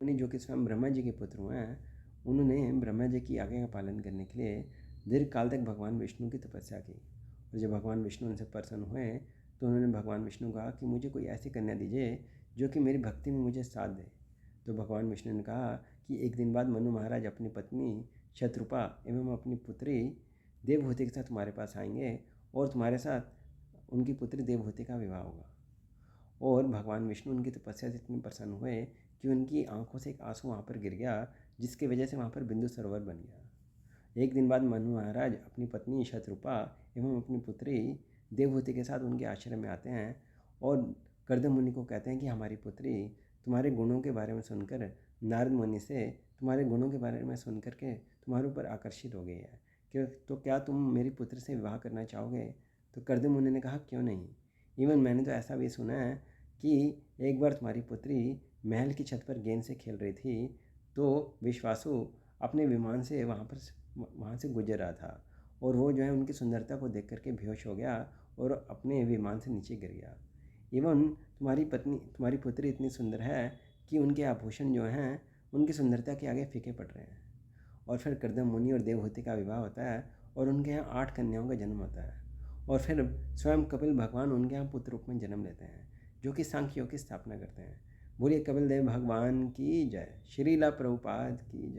मुनि जो कि स्वयं ब्रह्मा जी के पुत्र हुए हैं, उन्होंने ब्रह्मा जी की आज्ञा का पालन करने के लिए दीर्घ काल तक भगवान विष्णु की तपस्या की। और जब भगवान विष्णु उनसे प्रसन्न हुए तो उन्होंने भगवान विष्णु को कहा कि मुझे कोई ऐसी कन्या दीजिए जो कि मेरी भक्ति में मुझे साथ दे। तो भगवान विष्णु ने कहा कि एक दिन बाद मनु महाराज अपनी पत्नी शत्रुपा एवं अपनी पुत्री देवहूति के साथ तुम्हारे पास आएंगे और तुम्हारे साथ उनकी पुत्री देवहूति का विवाह होगा। और भगवान विष्णु उनकी तपस्या से इतने प्रसन्न हुए कि उनकी आंखों से एक आंसू वहाँ पर गिर गया, जिसकी वजह से वहाँ पर बिंदु सरोवर बन गया। एक दिन बाद मनु महाराज अपनी पत्नी शत्रुपा एवं अपनी पुत्री देवहूति के साथ उनके आश्रम में आते हैं और कर्दम मुनि को कहते हैं कि हमारी पुत्री तुम्हारे गुणों के बारे में सुनकर नारद मुनि से तुम्हारे गुणों के बारे में सुनकर के तुम्हारे ऊपर आकर्षित हो गई है, तो क्या तुम मेरी पुत्र से विवाह करना चाहोगे? तो कर्दम मुनि ने कहा क्यों नहीं, इवन मैंने तो ऐसा भी सुना है कि एक बार तुम्हारी पुत्री महल की छत पर गेंद से खेल रही थी तो विश्वासु अपने विमान से वहाँ से गुजर रहा था और वो जो है उनकी सुंदरता को देख करके बेहोश हो गया और अपने विमान से नीचे गिर गया। इवन तुम्हारी पुत्री इतनी सुंदर है कि उनके आभूषण जो हैं उनकी सुंदरता के आगे फीके पड़ रहे हैं। और फिर कर्दम मुनि और देवहूति का विवाह होता है और उनके यहाँ 8 कन्याओं का जन्म होता है और फिर स्वयं कपिल भगवान उनके यहाँ पुत्र रूप में जन्म लेते हैं, जो कि सांख्य योग की स्थापना करते हैं। बोलिए कपिल देव भगवान की जय। श्रीला प्रभुपाद की जय।